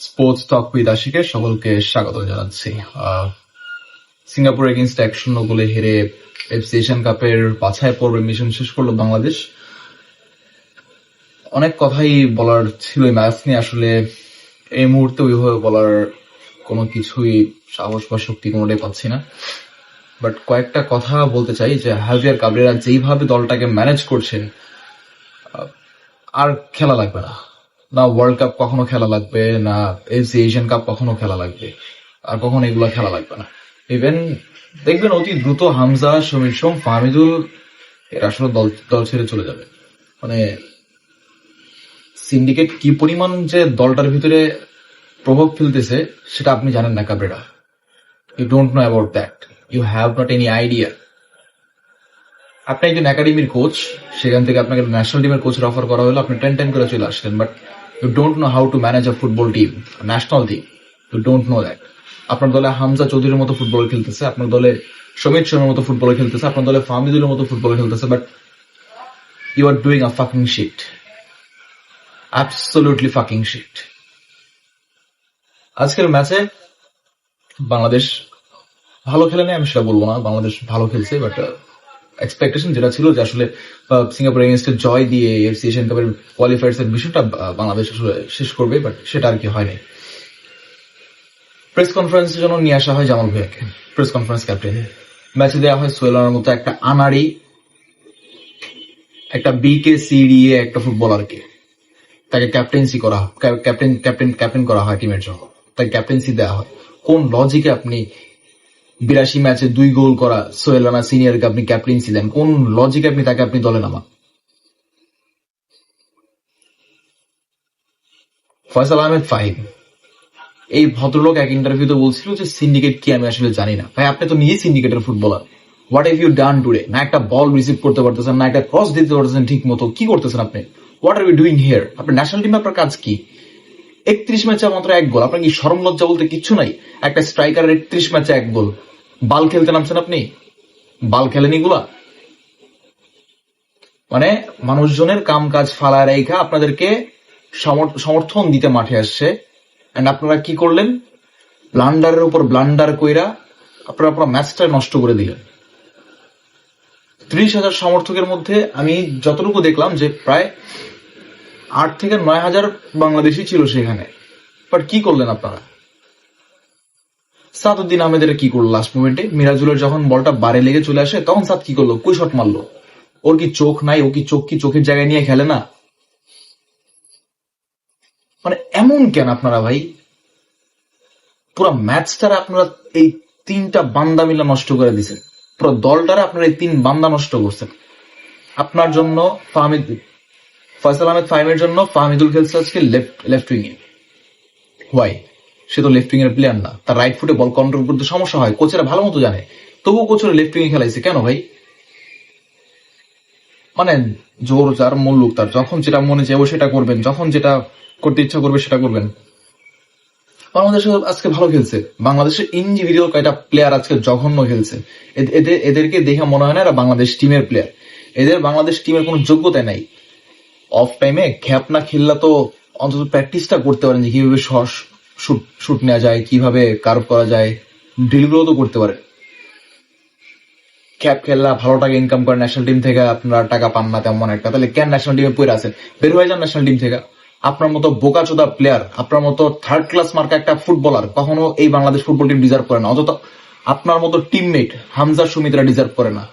Sports talk with আশিকে সকলকে স্বাগত জানাচ্ছি। সিঙ্গাপুর এগেইনস্ট 1-0 গোলে হেরে এফসি এশিয়ান কাপের বাছাই পর্বে মিশন শেষ করলো বাংলাদেশ। অনেক কথাই বলার ছিল এই ম্যাচ নিয়ে, আসলে এই মুহূর্তে ওইভাবে বলার কোনো কিছুই সাহস বা শক্তি কোনোটাই পাচ্ছি না। বাট কয়েকটা কথা বলতে চাই যে হাভিয়ার কাবরেরা যেইভাবে দলটাকে ম্যানেজ করছেন, আর খেলা লাগবে না। না ওয়ার্ল্ড কাপ কখনো খেলা লাগবে, না এফসি এশিয়ান কাপ কখনো খেলা লাগবে, আর কখনো এগুলো খেলা লাগবে না। ইভেন দেখবেন অতি দ্রুত হামজা, সমীর সোম, ফাহমিদুল এরা আসলে দল ছেড়ে চলে যাবে। মানে সিন্ডিকেট কি পরিমাণ যে দলটার ভিতরে প্রভাব ফেলতেছে সেটা আপনি জানেন না Cabrera. You don't know about that, you have not any idea. আপনি একজন একাডেমির কোচ, সেখান থেকে আপনাকে ন্যাশনাল টিমের কোচের অফার করা হলো, আপনি টেন করে চলে আসলেন, but you don't know how to manage a football team, national team. You don't know that. আপনার দলে হামজা চৌধুরীর মতো ফুটবল খেলতেছে, আপনার দলে সমীর সোমের মতো ফুটবল খেলতেছে, আপনার দলে ফাহমিদুলের মতো ফুটবল খেলতেছে, but you are doing a fucking shit, absolutely fucking shit. আজকের ম্যাচে বাংলাদেশ ভালো খেলে নেই আমি সেটা বলবো না, বাংলাদেশ ভালো খেলছে, বাট এক্সপেকটেশন যেটা ছিল যে আসলে সিঙ্গাপুর এগেইনস্টে জয় দিয়ে এফসি এশিয়ান কাপের কোয়ালিফায়ার্স এর বিষয়টা বাংলাদেশ আসলে শেষ করবে, বাট সেটা আর কি হয়নি। প্রেস কনফারেন্সের জন্য নিয়ে আসা হয় জামাল ভাইয়াকে, প্রেস কনফারেন্স ক্যাপ্টেন। ম্যাচে দেওয়া হয় সোহেলার মতো একটা আনাড়ি, একটা BKCDA একটা ফুটবলারকে, তাকে ক্যাপ্টেন্সি করা হয়, ক্যাপ্টেন করা হয় টিমের জন্য, তাকে ক্যাপ্টেন্সি দেওয়া হয়। কোন লজিকে আপনি 82 ম্যাচে 2 গোল করা সোহেল রানা সিনিয়রকে আপনি ক্যাপ্টেন্সি দেন? কোন লজিকে আপনি দলে নামান? ফয়সাল আহমেদ ফাহিম, এই ভদ্রলোক এক ইন্টারভিউতে বলছিল যে সিন্ডিকেট কি আমি আসলে জানি না। ভাই আপনি তো নিজেই সিন্ডিকেটের footballer. What have you done today? না একটা বল রিসিভ করতে পারতেছেন, না একটা ক্রস দিতে পারতেছেন ঠিক মতো। কি করতেছেন আপনি? What are you doing here? আপনার ন্যাশনাল টিমে আপনার কাজ কি? 31 ম্যাচে মাত্র 1 গোল। আপনার কি শরম লজ্জা বলতে কিচ্ছু নাই? একটা স্ট্রাইকারের 31 ম্যাচে 1 গোল। বাল খেলতে নামছেন আপনি? বাল খেলেন এগুলা? মানে মানুষজনের কাম কাজ ফালায় রেখা আপনাদেরকে সমর্থন দিতে মাঠে আসছে, এন্ড আপনারা কি করলেন? ব্লান্ডারের উপর ব্লান্ডার কইরা আপনারা ম্যাচটা নষ্ট করে দিলেন। 30,000 সমর্থকের মধ্যে আমি যতটুকু দেখলাম যে প্রায় 8 থেকে 9,000 বাংলাদেশি ছিল সেখানে। বাট কি করলেন আপনারা? সাদউদ্দিন আহমেদের কি করলো লাস্ট মোমেন্টে? মিরাজুলের যখন বলটা বারে লেগে চলে আসে তখন সাদ কি করলো? কুই শট মারলো। ওর কি চোখ নাই? ও কি চোখের জায়গায় নিয়ে খেলে না? মানে এমন কেন আপনারা ভাই? পুরো ম্যাচটারে আপনারা এই 3টা বান্দা মিলা নষ্ট করে দিচ্ছেন। পুরো দলটারে আপনারা এই 3 বান্দা নষ্ট করছেন। আপনার জন্য ফয়সাল আহমেদ ফাহিমের জন্য ফাহমিদুল খেলছে আজকে লেফট উইং এ। হোয়াই? সে তো লেফট উইং এর প্লেয়ার না, তার রাইট ফুটে বল কন্ট্রোল করতে সমস্যা হয়, কোচেরা ভালো মতো জানে, তবুও কোচেরা লেফট উইং এ খেলাইছে কেন ভাই? মানে জোর যার মুল্লুক তার, যখন যেটা মনে চাইবো সেটা করবেন, যখন যেটা করতে ইচ্ছা করবে সেটা করবেন। বাংলাদেশ আজকে ভালো খেলছে, বাংলাদেশের ইন্ডিভিজুয়াল কয়টা প্লেয়ার আজকে জঘন্য খেলছে। এদেরকে দেখে মনে হয় না এরা বাংলাদেশ টিমের প্লেয়ার। এদের বাংলাদেশ টিমের কোনো যোগ্যতা নাই। অফ টাইমে খ্যাপ না খেললে তো অন্তত প্র্যাকটিসটা করতে পারেন যে কিভাবে শুট নেওয়া যায়, কিভাবে কার্ভ করা যায়, ড্রিলগুলো তো করতে পারে। ক্যাপ খেললা ভালো টাকা ইনকাম করে ন্যাশনাল টিম থেকে, আপনারা টাকা পান না তেমন একটা, তাহলে কেন ন্যাশনাল টিমে পড়ে আছেন? বের হয়ে যান ন্যাশনাল টিম থেকে। আপনার মতো বোকাচোদা প্লেয়ার, আপনার মতো থার্ড ক্লাস মার্কা একটা ফুটবলার কখনো এই বাংলাদেশ ফুটবল টিম ডিজার্ভ করে না। অন্তত আপনার মতো টিমমেট হামজা সুমিতরা ডিজার্ভ করে না।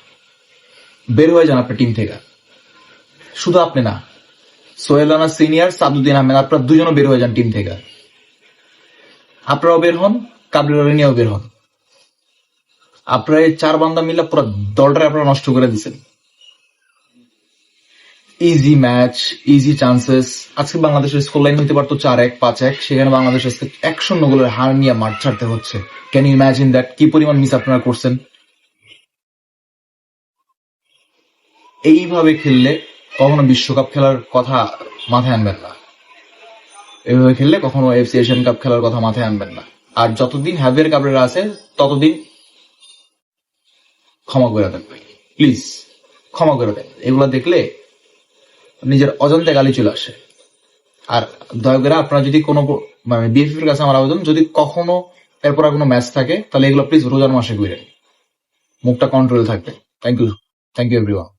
বের হয়ে যান আপনার টিম থেকে। শুধু আপনি না, সোহেল রানা সিনিয়র, সাদউদ্দিন আহমেদ, আপনারা দুজনও বের হয়ে যান টিম থেকে। আপনারাও বের হন, কাবরেরা নিয়েও বের হন। আপনারা এই 4 বান্দা মিলে পুরো দলটারে আপনারা নষ্ট করে দিচ্ছেন। Easy match, easy chances. আজকে বাংলাদেশের স্কোর লাইন হইতে পারতো 4-1, 5-1, সেখানে বাংলাদেশ আজকে 1-0 গোলের হার নিয়ে মাঠ ছাড়তে হচ্ছে। Can you imagine that? কি পরিমাণ মিস আপনারা করছেন? এইভাবে খেললে কখনো বিশ্বকাপ খেলার কথা মাথায় আনবেন না। এইভাবে খেললে কখনো এফসি এশিয়ান কাপ খেলার কথা মাথায় আনবেন না। আর যতদিন হাভিয়ার কাবরেরা আছে ততদিন ক্ষমা করে দেন ভাই, প্লিজ ক্ষমা করে দেন। এগুলো দেখলে নিজের অজান্তে গালি চলে আসে। আর দয়া করে আপনারা যদি কোনো মানে বিএফএফ এর কাছে আমার আবেদন, যদি কখনো এরপর আর কোনো ম্যাচ থাকে তাহলে এগুলো প্লিজ রোজার মাসে করেন, মুখটা কন্ট্রোল থাকবে। Thank you everyone.